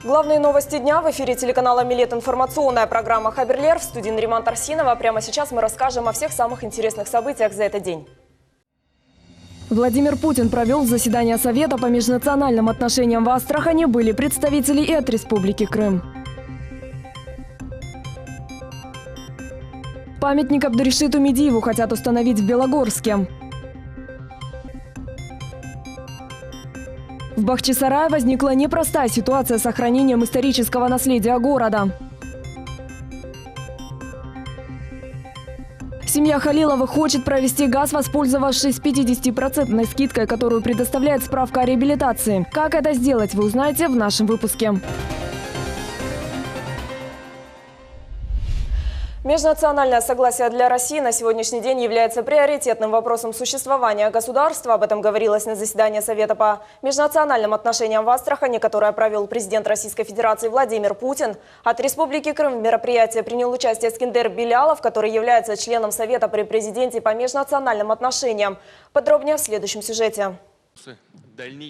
Главные новости дня в эфире телеканала «Милет». Информационная программа «Хаберлер». В студии Нариман Тарсинова. Прямо сейчас мы расскажем о всех самых интересных событиях за этот день. Владимир Путин провел заседание Совета по межнациональным отношениям в Астрахани. Были представители и от Республики Крым. Памятник Абдуришиту Медиеву хотят установить в Белогорске. В Бахчисарае возникла непростая ситуация с сохранением исторического наследия города. Семья Халиловых хочет провести ГАЗ, воспользовавшись 50% скидкой, которую предоставляет справка о реабилитации. Как это сделать, вы узнаете в нашем выпуске. Межнациональное согласие для России на сегодняшний день является приоритетным вопросом существования государства. Об этом говорилось на заседании Совета по межнациональным отношениям в Астрахани, которое провел президент Российской Федерации Владимир Путин. От Республики Крым в мероприятии принял участие Эскиндер Белялов, который является членом Совета при президенте по межнациональным отношениям. Подробнее в следующем сюжете.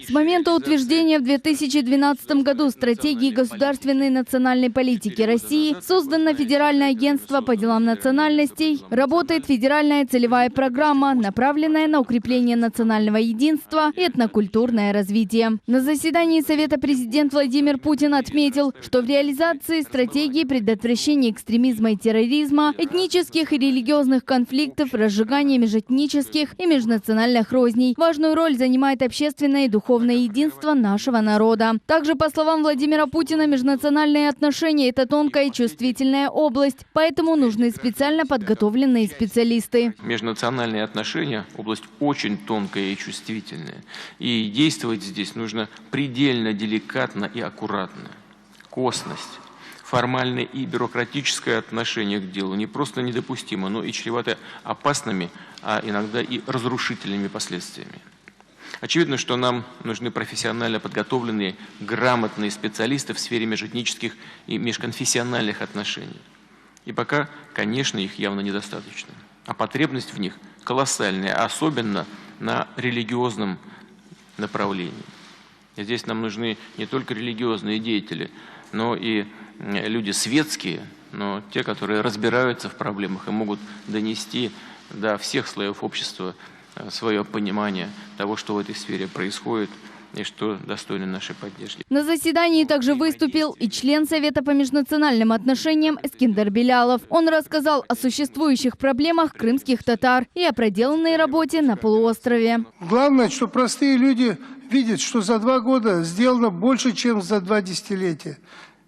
С момента утверждения в 2012 году стратегии государственной национальной политики России создано Федеральное агентство по делам национальностей, работает федеральная целевая программа, направленная на укрепление национального единства и этнокультурное развитие. На заседании Совета президент Владимир Путин отметил, что в реализации стратегии предотвращения экстремизма и терроризма, этнических и религиозных конфликтов, разжигания межэтнических и межнациональных розней важную роль занимает общественное и духовное единство нашего народа. Также, по словам Владимира Путина, межнациональные отношения – это тонкая и чувствительная область, поэтому нужны специально подготовленные специалисты. Межнациональные отношения – область очень тонкая и чувствительная. И действовать здесь нужно предельно деликатно и аккуратно. Косность, формальное и бюрократическое отношение к делу не просто недопустимо, но и чревато опасными, а иногда и разрушительными последствиями. Очевидно, что нам нужны профессионально подготовленные, грамотные специалисты в сфере межэтнических и межконфессиональных отношений. И пока, конечно, их явно недостаточно. А потребность в них колоссальная, особенно на религиозном направлении. И здесь нам нужны не только религиозные деятели, но и люди светские, но те, которые разбираются в проблемах и могут донести до всех слоев общества свое понимание того, что в этой сфере происходит и что достойно нашей поддержки. На заседании также выступил и член Совета по межнациональным отношениям Эскиндер Белялов. Он рассказал о существующих проблемах крымских татар и о проделанной работе на полуострове. Главное, что простые люди видят, что за 2 года сделано больше, чем за 2 десятилетия.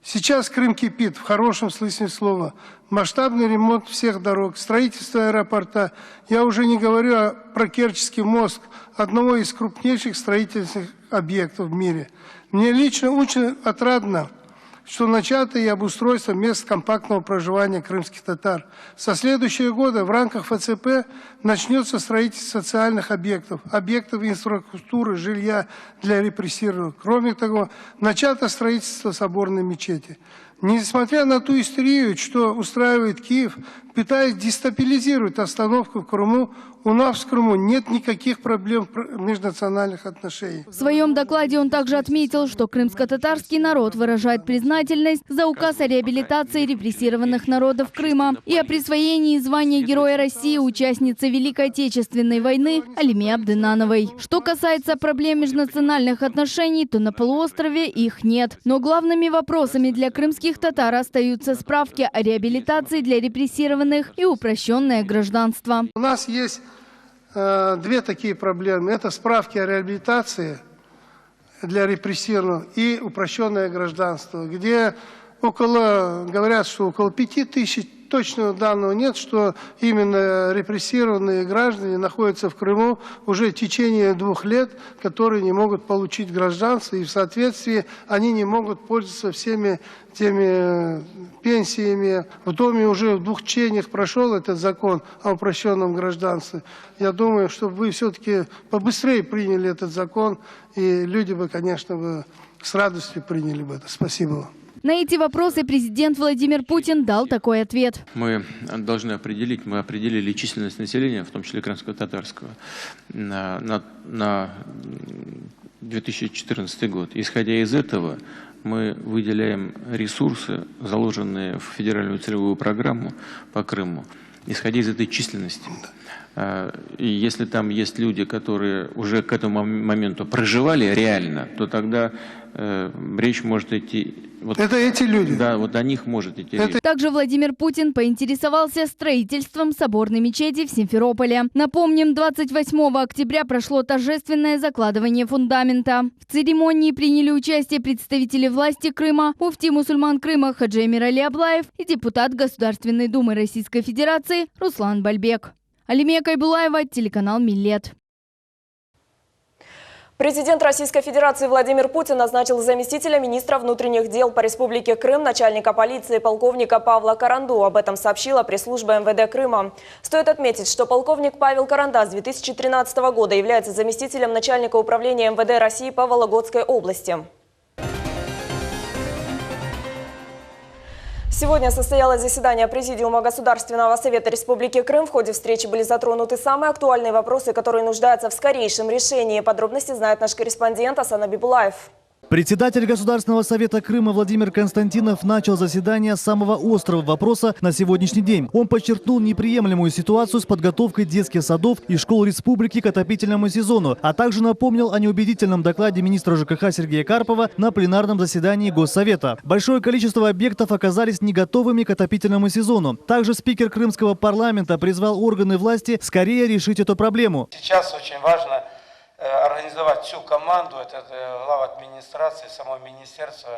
Сейчас Крым кипит, в хорошем смысле слова. Масштабный ремонт всех дорог, строительство аэропорта. Я уже не говорю про Керченский мост, одного из крупнейших строительных объектов в мире. Мне лично очень отрадно, что начато и обустройство мест компактного проживания крымских татар. Со следующего года в рамках ФЦП начнется строительство социальных объектов, объектов инфраструктуры, жилья для репрессированных. Кроме того, начато строительство соборной мечети. Несмотря на ту истерию, что устраивает Киев, пытаясь дестабилизировать обстановку в Крыму, у нас в Крыму нет никаких проблем межнациональных отношений. В своем докладе он также отметил, что крымско-татарский народ выражает признательность за указ о реабилитации репрессированных народов Крыма и о присвоении звания Героя России участницы Великой Отечественной войны Алиме Абдынановой. Что касается проблем межнациональных отношений, то на полуострове их нет. Но главными вопросами для крымских татар остаются справки о реабилитации для репрессированных и упрощенное гражданство. У нас есть 2 такие проблемы. Это справки о реабилитации для репрессированных и упрощенное гражданство, где говорят, что около 5000, точного данного нет, что именно репрессированные граждане находятся в Крыму уже в течение 2 лет, которые не могут получить гражданство, и в соответствии они не могут пользоваться всеми теми пенсиями. В Доме уже в 2 чтениях прошел этот закон о упрощенном гражданстве. Я думаю, чтобы вы все-таки побыстрее приняли этот закон, и люди бы, конечно, с радостью приняли бы это. Спасибо вам. На эти вопросы президент Владимир Путин дал такой ответ. Мы определили численность населения, в том числе крымско-татарского, на 2014 год. Исходя из этого, мы выделяем ресурсы, заложенные в федеральную целевую программу по Крыму, исходя из этой численности. И если там есть люди, которые уже к этому моменту проживали реально, то тогда речь может идти... Вот, это эти люди? Да, вот о них может идти речь. Также Владимир Путин поинтересовался строительством соборной мечети в Симферополе. Напомним, 28 октября прошло торжественное закладывание фундамента. В церемонии приняли участие представители власти Крыма, муфти мусульман Крыма Хаджи Эмирали Аблаев и депутат Государственной Думы Российской Федерации Руслан Бальбек. Алимия Кайбулаева, телеканал Миллет. Президент Российской Федерации Владимир Путин назначил заместителя министра внутренних дел по Республике Крым начальника полиции полковника Павла Каранду. Об этом сообщила пресс-служба МВД Крыма. Стоит отметить, что полковник Павел Каранда с 2013 года является заместителем начальника управления МВД России по Вологодской области. Сегодня состоялось заседание Президиума Государственного совета Республики Крым. В ходе встречи были затронуты самые актуальные вопросы, которые нуждаются в скорейшем решении. Подробности знает наш корреспондент Асан Абибулаев. Председатель Государственного совета Крыма Владимир Константинов начал заседание с самого острого вопроса на сегодняшний день. Он подчеркнул неприемлемую ситуацию с подготовкой детских садов и школ республики к отопительному сезону, а также напомнил о неубедительном докладе министра ЖКХ Сергея Карпова на пленарном заседании Госсовета. Большое количество объектов оказались не готовыми к отопительному сезону. Также спикер крымского парламента призвал органы власти скорее решить эту проблему. Сейчас очень важно организовать всю команду, это глава администрации, само министерство,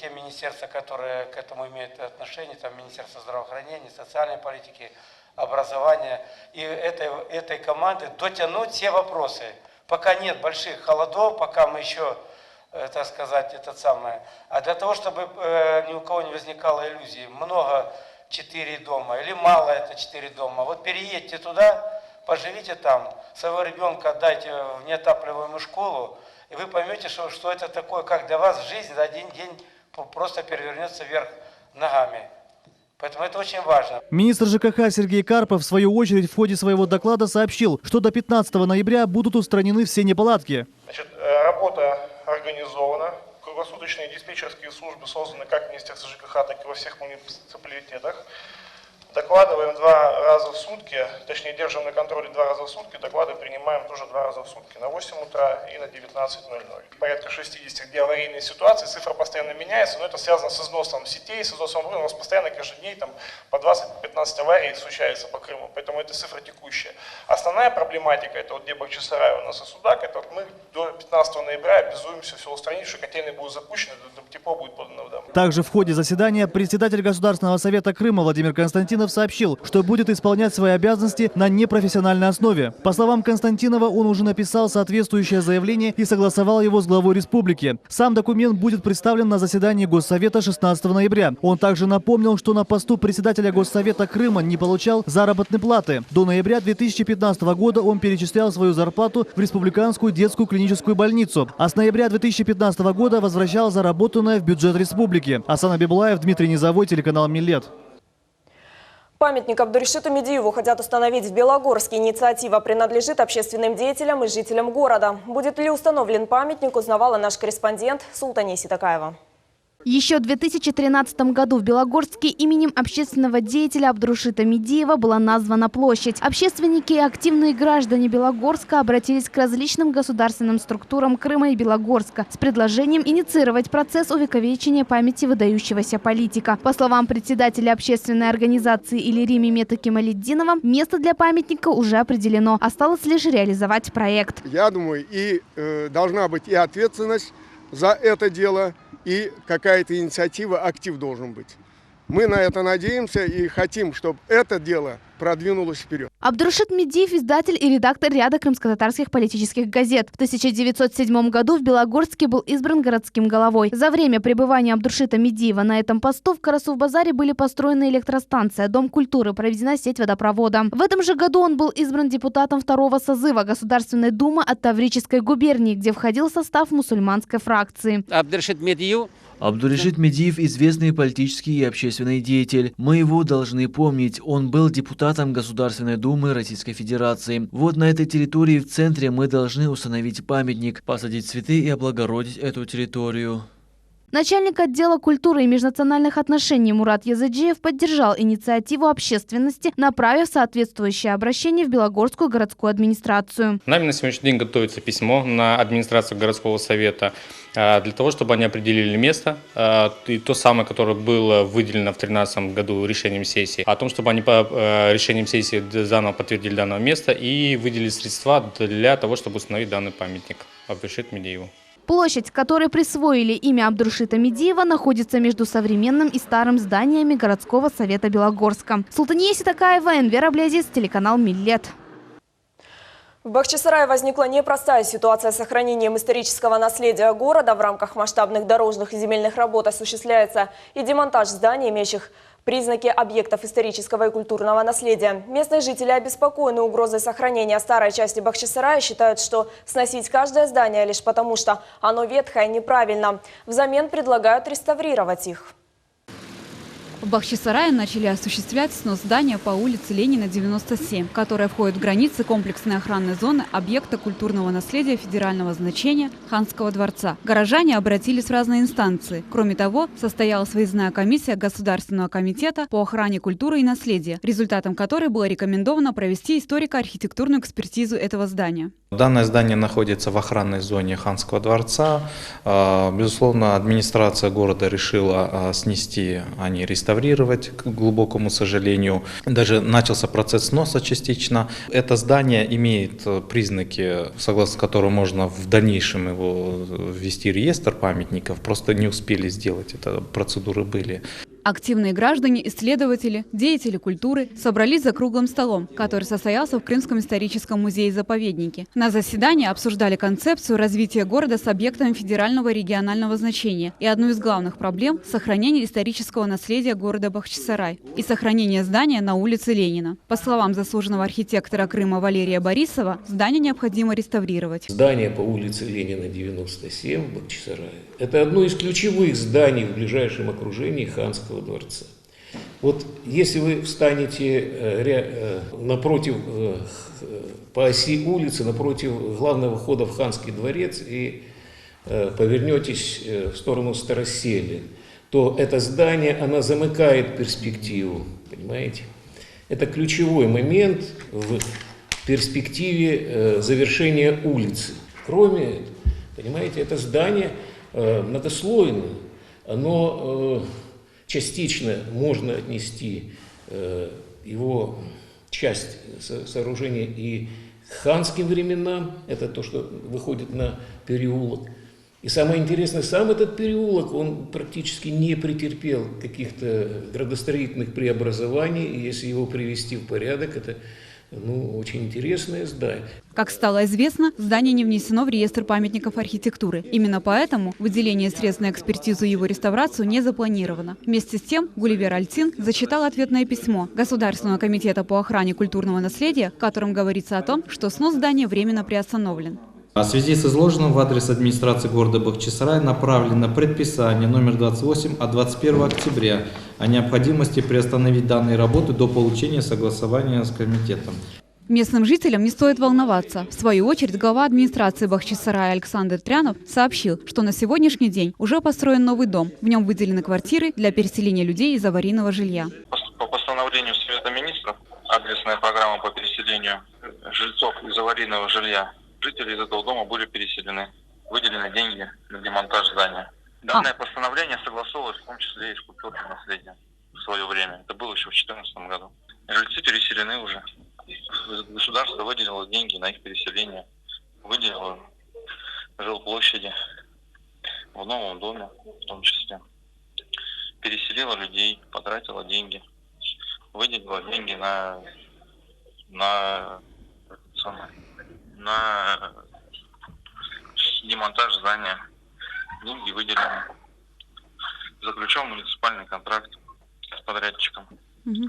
те министерства, которые к этому имеют отношение, там Министерство здравоохранения, социальной политики, образования, и этой команды дотянуть все вопросы. Пока нет больших холодов, пока мы еще, так сказать, а для того, чтобы ни у кого не возникало иллюзий, много 4 дома или мало это 4 дома, вот переедьте туда, поживите там, своего ребенка отдайте в неотапливаемую школу, и вы поймете, что это такое, как для вас жизнь за один день просто перевернется вверх ногами. Поэтому это очень важно. Министр ЖКХ Сергей Карпов, в свою очередь, в ходе своего доклада сообщил, что до 15 ноября будут устранены все неполадки. Значит, работа организована. Круглосуточные диспетчерские службы созданы как в Министерстве ЖКХ, так и во всех муниципалитетах. Докладываем 2 раза в сутки, точнее держим на контроле 2 раза в сутки, доклады принимаем тоже 2 раза в сутки, на 8 утра и на 19:00. Порядка 60, где аварийные ситуации, цифра постоянно меняется, но это связано с износом сетей, с износом воды. У нас постоянно каждый день там, по 20-15 аварий случается по Крыму, поэтому это цифра текущая. Основная проблематика, это вот где Бахчисарай у нас и Судак, это вот мы до 15 ноября обязуемся все устранить, что котельные будут запущены, тепло будет подано в дом. Также в ходе заседания председатель Государственного совета Крыма Владимир Константинов сообщил, что будет исполнять свои обязанности на непрофессиональной основе. По словам Константинова, он уже написал соответствующее заявление и согласовал его с главой республики. Сам документ будет представлен на заседании Госсовета 16 ноября. Он также напомнил, что на посту председателя Госсовета Крыма не получал заработной платы. До ноября 2015 года он перечислял свою зарплату в Республиканскую детскую клиническую больницу, а с ноября 2015 года возвращал заработанное в бюджет республики. Асан Абибулаев, Дмитрий Низовой, телеканал Миллет. Памятник Абдуришиту Медиеву хотят установить в Белогорске. Инициатива принадлежит общественным деятелям и жителям города. Будет ли установлен памятник, узнавала наш корреспондент Султания Ситакаева. Еще в 2013 году в Белогорске именем общественного деятеля Абдуришита Медиева была названа площадь. Общественники и активные граждане Белогорска обратились к различным государственным структурам Крыма и Белогорска с предложением инициировать процесс увековечения памяти выдающегося политика. По словам председателя общественной организации Ильри Мемета Кемалетдинова, место для памятника уже определено. Осталось лишь реализовать проект. Я думаю, должна быть и ответственность за это дело, и какая-то инициатива, актив должен быть. Мы на это надеемся и хотим, чтобы это дело продвинулось вперед. Абдуришит Медиев – издатель и редактор ряда крымско-татарских политических газет. В 1907 году в Белогорске был избран городским головой. За время пребывания Абдуришита Медиева на этом посту в Карасу-Базаре были построены электростанция, дом культуры, проведена сеть водопровода. В этом же году он был избран депутатом 2-го созыва Государственной Думы от Таврической губернии, где входил в состав мусульманской фракции. Абдуришит Медиев – известный политический и общественный деятель. Мы его должны помнить. Он был депутатом Государственной Думы Российской Федерации. Вот на этой территории в центре мы должны установить памятник, посадить цветы и облагородить эту территорию. Начальник отдела культуры и межнациональных отношений Мурат Язаджиев поддержал инициативу общественности, направив соответствующее обращение в Белогорскую городскую администрацию. Нами на сегодняшний день готовится письмо на администрацию городского совета для того, чтобы они определили место, и то самое, которое было выделено в 2013 году решением сессии, о том, чтобы они по решениям сессии заново подтвердили данное место и выделили средства для того, чтобы установить данный памятник Абдуршиду Медиеву. Площадь, которой присвоили имя Абдуршида Медиева, находится между современным и старым зданиями городского совета Белогорска. Султания Ситакаева, Энвер Аблязиз, телеканал Миллет. В Бахчисарае возникла непростая ситуация с сохранением исторического наследия города. В рамках масштабных дорожных и земельных работ осуществляется и демонтаж зданий, имеющих признаки объектов исторического и культурного наследия. Местные жители обеспокоены угрозой сохранения старой части Бахчисарая, считают, что сносить каждое здание лишь потому, что оно ветхое, неправильно. Взамен предлагают реставрировать их. В Бахчисарае начали осуществлять снос здания по улице Ленина, 97, которая входит в границы комплексной охранной зоны объекта культурного наследия федерального значения Ханского дворца. Горожане обратились в разные инстанции. Кроме того, состоялась выездная комиссия Государственного комитета по охране культуры и наследия, результатом которой было рекомендовано провести историко-архитектурную экспертизу этого здания. Данное здание находится в охранной зоне Ханского дворца. Безусловно, администрация города решила снести, а не реставрировать, к глубокому сожалению. Даже начался процесс сноса частично. Это здание имеет признаки, согласно которым можно в дальнейшем его ввести в реестр памятников. Просто не успели сделать, это процедуры были. Активные граждане, исследователи, деятели культуры собрались за круглым столом, который состоялся в Крымском историческом музее-заповеднике. На заседании обсуждали концепцию развития города с объектами федерального и регионального значения и одну из главных проблем – сохранение исторического наследия города Бахчисарай и сохранение здания на улице Ленина. По словам заслуженного архитектора Крыма Валерия Борисова, здание необходимо реставрировать. Здание по улице Ленина, 97 в Бахчисарае – это одно из ключевых зданий в ближайшем окружении Ханского дворца. Вот если вы встанете напротив, по оси улицы, напротив главного входа в Ханский дворец и повернетесь в сторону Старосели, то это здание, оно замыкает перспективу, понимаете? Это ключевой момент в перспективе завершения улицы. Кроме этого, понимаете, это здание многослойное, оно частично можно отнести его часть сооружения и к ханским временам, это то, что выходит на переулок. И самое интересное, сам этот переулок, он практически не претерпел каких-то градостроительных преобразований, и если его привести в порядок, это очень интересное здание. Как стало известно, здание не внесено в реестр памятников архитектуры. Именно поэтому выделение средств на экспертизу и его реставрацию не запланировано. Вместе с тем, Гулливер Альтин зачитал ответное письмо Государственного комитета по охране культурного наследия, в котором говорится о том, что снос здания временно приостановлен. В связи с изложенным в адрес администрации города Бахчисарай направлено предписание номер 28 от 21 октября о необходимости приостановить данные работы до получения согласования с комитетом. Местным жителям не стоит волноваться. В свою очередь, глава администрации Бахчисарая Александр Трянов сообщил, что на сегодняшний день уже построен новый дом. В нем выделены квартиры для переселения людей из аварийного жилья. По постановлению Совета министров, адресная программа по переселению жильцов из аварийного жилья, жители из этого дома были переселены. Выделены деньги на демонтаж здания. Данное постановление согласовывалось в том числе и с культурным наследием в свое время. Это было еще в 2014 году. Жильцы переселены уже. Государство выделило деньги на их переселение. Выделило жилплощади в новом доме в том числе. Переселило людей, потратило деньги. Выделило деньги на демонтаж здания. Деньги выделены. Заключен муниципальный контракт с подрядчиком,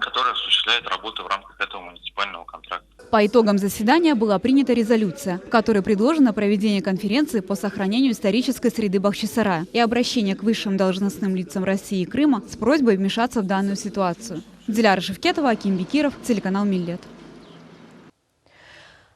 который осуществляет работы в рамках этого муниципального контракта. По итогам заседания была принята резолюция, в которой предложено проведение конференции по сохранению исторической среды Бахчисарая и обращение к высшим должностным лицам России и Крыма с просьбой вмешаться в данную ситуацию. Диляра Шевкетова, Аким Бекиров, телеканал Миллет.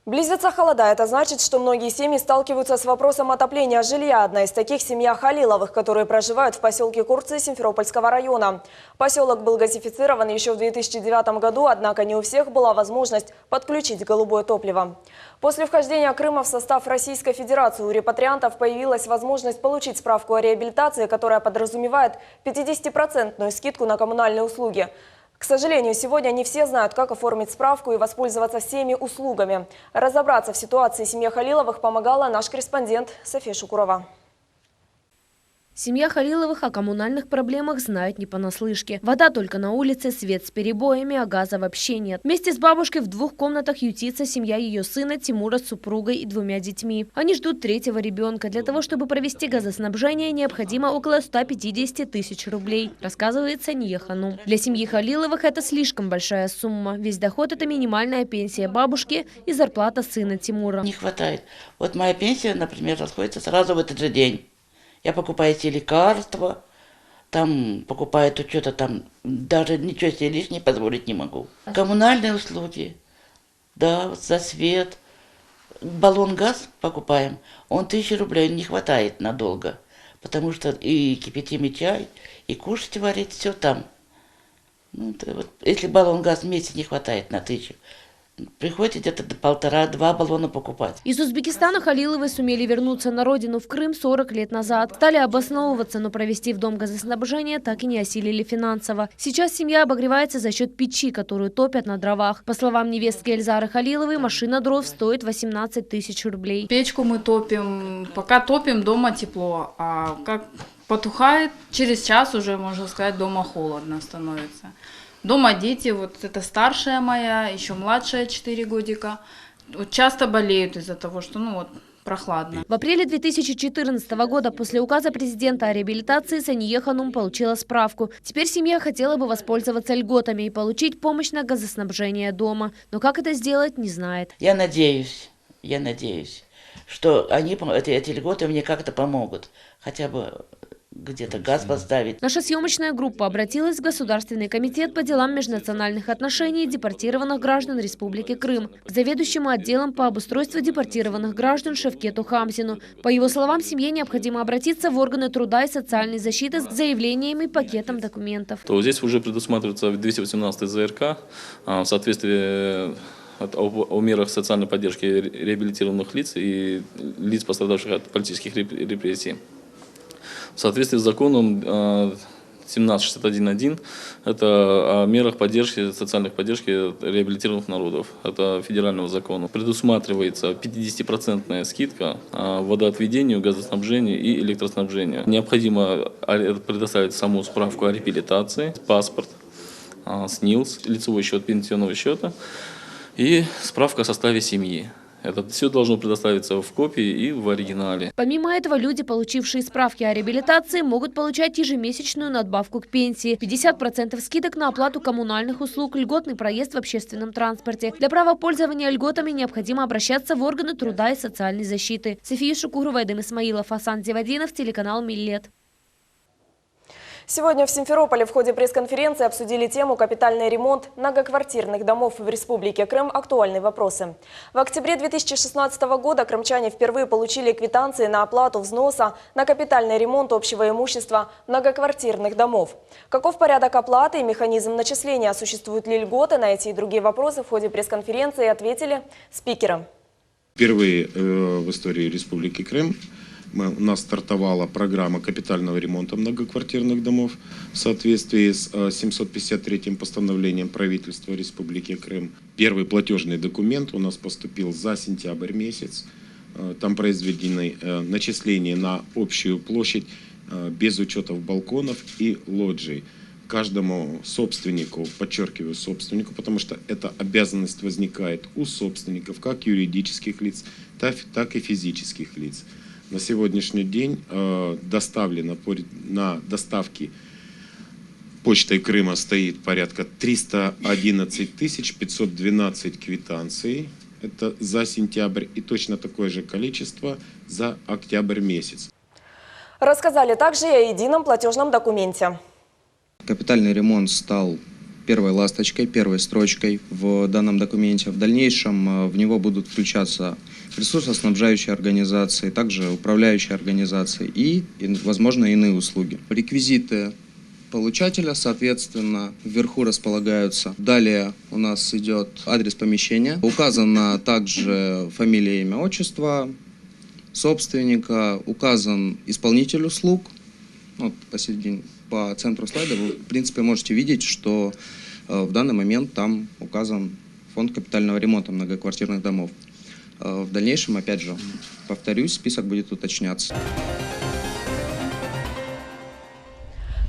Близится холода. Это значит, что многие семьи сталкиваются с вопросом отопления жилья. Одна из таких – семья Халиловых, которые проживают в поселке Курцы Симферопольского района. Поселок был газифицирован еще в 2009 году, однако не у всех была возможность подключить голубое топливо. После вхождения Крыма в состав Российской Федерации у репатриантов появилась возможность получить справку о реабилитации, которая подразумевает 50% скидку на коммунальные услуги. К сожалению, сегодня не все знают, как оформить справку и воспользоваться всеми услугами. Разобраться в ситуации семьи Халиловых помогала наш корреспондент София Шукурова. Семья Халиловых о коммунальных проблемах знает не понаслышке. Вода только на улице, свет с перебоями, а газа вообще нет. Вместе с бабушкой в 2 комнатах ютится семья ее сына Тимура с супругой и 2 детьми. Они ждут 3-го ребенка. Для того, чтобы провести газоснабжение, необходимо около 150 тысяч рублей, рассказывает Сания Ханум. Для семьи Халиловых это слишком большая сумма. Весь доход – это минимальная пенсия бабушки и зарплата сына Тимура. Не хватает. Вот моя пенсия, например, расходится сразу в этот же день. Я покупаю эти лекарства, там покупаю то что-то там, даже ничего себе лишнее позволить не могу. Коммунальные услуги, да, вот за свет. Баллон газ покупаем, он 1000 рублей, не хватает надолго. Потому что и кипятим и чай, и кушать варить, все там. Ну, вот, если баллон газ в месяц не хватает на 1000, приходится где-то до 1,5-2 баллона покупать. Из Узбекистана Халиловы сумели вернуться на родину в Крым 40 лет назад. Стали обосновываться, но провести в дом газоснабжения так и не осилили финансово. Сейчас семья обогревается за счет печи, которую топят на дровах. По словам невестки Эльзары Халиловой, машина дров стоит 18 тысяч рублей. Печку мы топим, пока топим, дома тепло, а как потухает, через час уже, можно сказать, дома холодно становится. Дома дети, вот это старшая моя, еще младшая 4 годика, вот часто болеют из-за того, что прохладно. В апреле 2014 года после указа президента о реабилитации Сания Ханум получила справку. Теперь семья хотела бы воспользоваться льготами и получить помощь на газоснабжение дома. Но как это сделать, не знает. Я надеюсь, что эти льготы мне как-то помогут. Хотя бы где-то газ поставить. Наша съемочная группа обратилась в Государственный комитет по делам межнациональных отношений депортированных граждан Республики Крым, к заведующему отделом по обустройству депортированных граждан Шевкету Хамзину. По его словам, семье необходимо обратиться в органы труда и социальной защиты с заявлением и пакетом документов. То здесь уже предусматривается 218 ЗРК в соответствии о мерах социальной поддержки реабилитированных лиц и лиц, пострадавших от политических репрессий. В соответствии с законом 1761.1 это о мерах поддержки, социальной поддержки реабилитированных народов. Это федерального закона. Предусматривается 50% скидка водоотведению, газоснабжению и электроснабжению. Необходимо предоставить саму справку о реабилитации, паспорт, СНИЛС, лицевой счет пенсионного счета и справка о составе семьи. Это все должно предоставиться в копии и в оригинале. Помимо этого, люди, получившие справки о реабилитации, могут получать ежемесячную надбавку к пенсии, 50% скидок на оплату коммунальных услуг, льготный проезд в общественном транспорте. Для права пользования льготами необходимо обращаться в органы труда и социальной защиты. София Шукурова, Эдем Исмаилов, Асан Зевадинов, телеканал Миллет. Сегодня в Симферополе в ходе пресс-конференции обсудили тему «Капитальный ремонт многоквартирных домов в Республике Крым. Актуальные вопросы». В октябре 2016 года крымчане впервые получили квитанции на оплату взноса на капитальный ремонт общего имущества многоквартирных домов. Каков порядок оплаты и механизм начисления? Существуют ли льготы? На эти и другие вопросы в ходе пресс-конференции ответили спикеры. Впервые в истории Республики Крым у нас стартовала программа капитального ремонта многоквартирных домов в соответствии с 753-м постановлением правительства Республики Крым. Первый платежный документ у нас поступил за сентябрь месяц. Там произведены начисления на общую площадь без учетов балконов и лоджий. Каждому собственнику, подчеркиваю, собственнику, потому что эта обязанность возникает у собственников, как юридических лиц, так и физических лиц. На сегодняшний день доставлено на доставке почтой Крыма стоит порядка 311 512 квитанций. Это за сентябрь и точно такое же количество за октябрь месяц. Рассказали также и о едином платежном документе. Капитальный ремонт стал первой ласточкой, первой строчкой в данном документе. В дальнейшем в него будут включаться ресурсоснабжающие организации, также управляющие организации и, возможно, иные услуги. Реквизиты получателя, соответственно, вверху располагаются. Далее у нас идет адрес помещения. Указано также фамилия, имя, отчество собственника, указан исполнитель услуг. Вот посередине, по центру слайда вы, в принципе, можете видеть, что в данный момент там указан фонд капитального ремонта многоквартирных домов. В дальнейшем, опять же, повторюсь, список будет уточняться.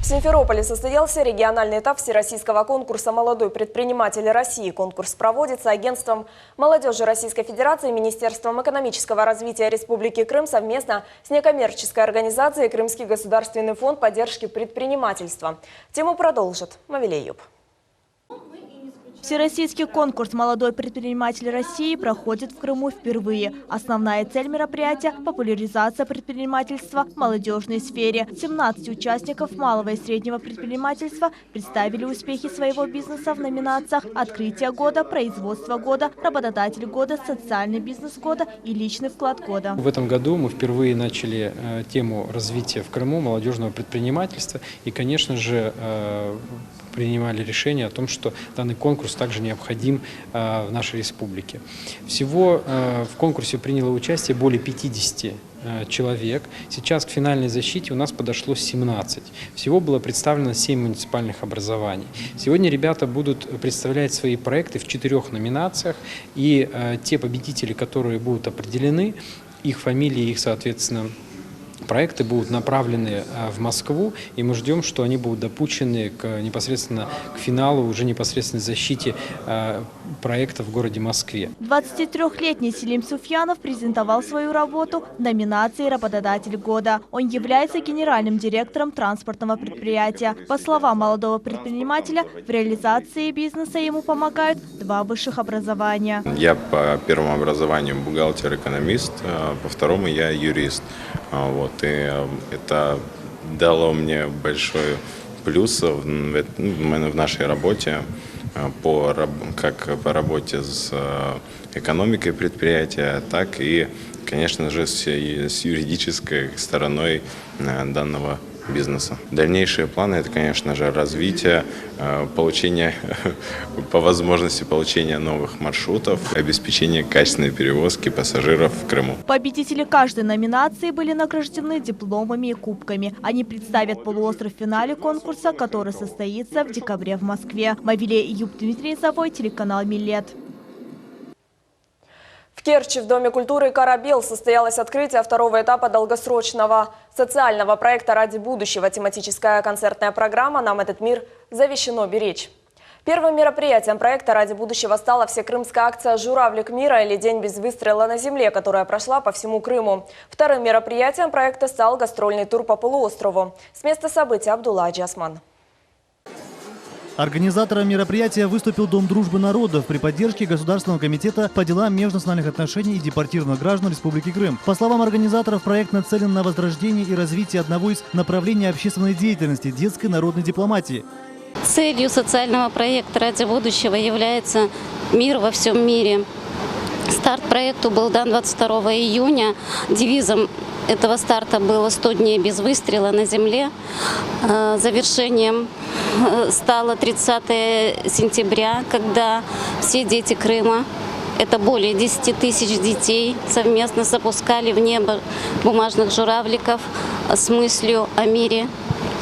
В Симферополе состоялся региональный этап всероссийского конкурса «Молодой предприниматель России». Конкурс проводится Агентством молодежи Российской Федерации и Министерством экономического развития Республики Крым совместно с некоммерческой организацией «Крымский государственный фонд поддержки предпринимательства». Тему продолжит Мавилей Юб. Всероссийский конкурс «Молодой предприниматель России» проходит в Крыму впервые. Основная цель мероприятия – популяризация предпринимательства в молодежной сфере. 17 участников малого и среднего предпринимательства представили успехи своего бизнеса в номинациях «Открытие года», «Производство года», «Работодатель года», «Социальный бизнес года» и «Личный вклад года». В этом году мы впервые начали тему развития в Крыму молодежного предпринимательства и, конечно же, принимали решение о том, что данный конкурс также необходим в нашей республике. Всего в конкурсе приняло участие более 50 человек. Сейчас к финальной защите у нас подошло 17. Всего было представлено 7 муниципальных образований. Сегодня ребята будут представлять свои проекты в 4 номинациях, и те победители, которые будут определены, их фамилии, их, соответственно, проекты будут направлены в Москву, и мы ждем, что они будут допущены непосредственно к финалу, уже непосредственной защите проекта в городе Москве. 23-летний Селим Суфьянов презентовал свою работу в номинации «Работодатель года». Он является генеральным директором транспортного предприятия. По словам молодого предпринимателя, в реализации бизнеса ему помогают 2 высших образования. Я по первому образованию бухгалтер-экономист, по второму я юрист. Вот, и это дало мне большой плюс в нашей работе, как по работе с экономикой предприятия, так и, конечно же, с юридической стороной данного бизнеса. Дальнейшие планы – это, конечно же, развитие, получение, по возможности получения новых маршрутов, обеспечение качественной перевозки пассажиров в Крыму. Победители каждой номинации были награждены дипломами и кубками. Они представят полуостров в финале конкурса, который состоится в декабре в Москве. Мавилей Юб, Дмитрий Завой, телеканал «Милет». В Керчи в Доме культуры «Корабел» состоялось открытие 2-го этапа долгосрочного социального проекта «Ради будущего». Тематическая концертная программа «Нам этот мир завещено беречь». Первым мероприятием проекта «Ради будущего» стала всекрымская акция «Журавлик мира» или «День без выстрела на земле», которая прошла по всему Крыму. Вторым мероприятием проекта стал гастрольный тур по полуострову. С места события Абдулла Аджасман. Организатором мероприятия выступил Дом дружбы народов при поддержке Государственного комитета по делам межнациональных отношений и депортированных граждан Республики Крым. По словам организаторов, проект нацелен на возрождение и развитие одного из направлений общественной деятельности – детской народной дипломатии. Целью социального проекта «Ради будущего» является мир во всем мире. Старт проекту был дан 22 июня. Девизом этого старта было «100 дней без выстрела на земле». Завершением стало 30 сентября, когда все дети Крыма, это более 10 тысяч детей, совместно запускали в небо бумажных журавликов с мыслью о мире,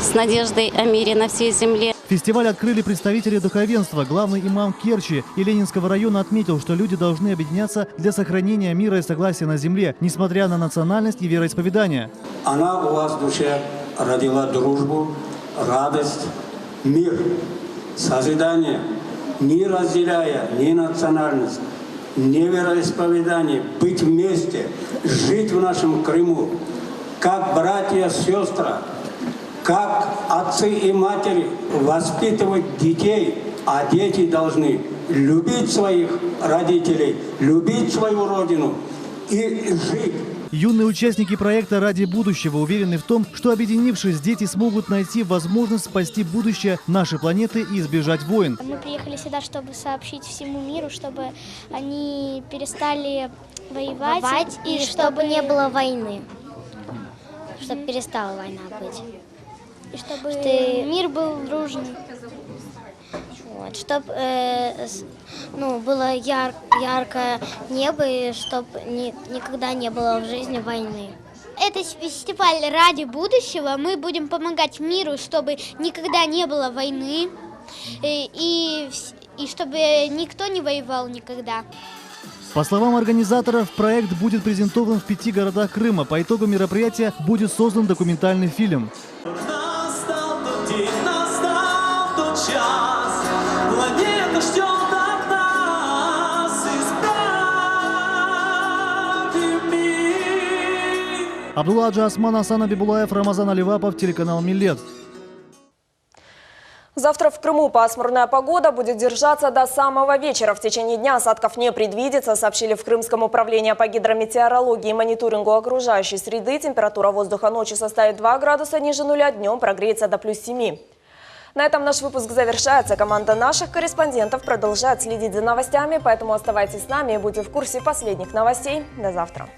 с надеждой о мире на всей земле. Фестиваль открыли представители духовенства. Главный имам Керчи и Ленинского района отметил, что люди должны объединяться для сохранения мира и согласия на земле, несмотря на национальность и вероисповедание. Она у вас в душе родила дружбу, радость, мир, созидание, не разделяя ни национальность, ни вероисповедание, быть вместе, жить в нашем Крыму, как братья, сестры, как отцы и матери воспитывать детей, а дети должны любить своих родителей, любить свою родину и жить Юные участники проекта «Ради будущего» уверены в том, что, объединившись, дети смогут найти возможность спасти будущее нашей планеты и избежать войн. Мы приехали сюда, чтобы сообщить всему миру, чтобы они перестали воевать и чтобы не было войны. Чтобы перестала война быть. И чтобы мир был дружный. Вот, чтобы было яркое небо и чтобы никогда не было в жизни войны. Это фестиваль «Ради будущего». Мы будем помогать миру, чтобы никогда не было войны и чтобы никто не воевал никогда. По словам организаторов, проект будет презентован в 5 городах Крыма. По итогу мероприятия будет создан документальный фильм. Настал тот день, настал тот час, планета ждет от нас, исправим мир. Абдулладжи Осман, Асан Абибулаев, Рамазан Аливапов, телеканал Милет. Завтра в Крыму пасмурная погода будет держаться до самого вечера. В течение дня осадков не предвидится, сообщили в Крымском управлении по гидрометеорологии и мониторингу окружающей среды. Температура воздуха ночью составит 2 градуса ниже нуля, днем прогреется до +7. На этом наш выпуск завершается. Команда наших корреспондентов продолжает следить за новостями, поэтому оставайтесь с нами и будьте в курсе последних новостей. До завтра.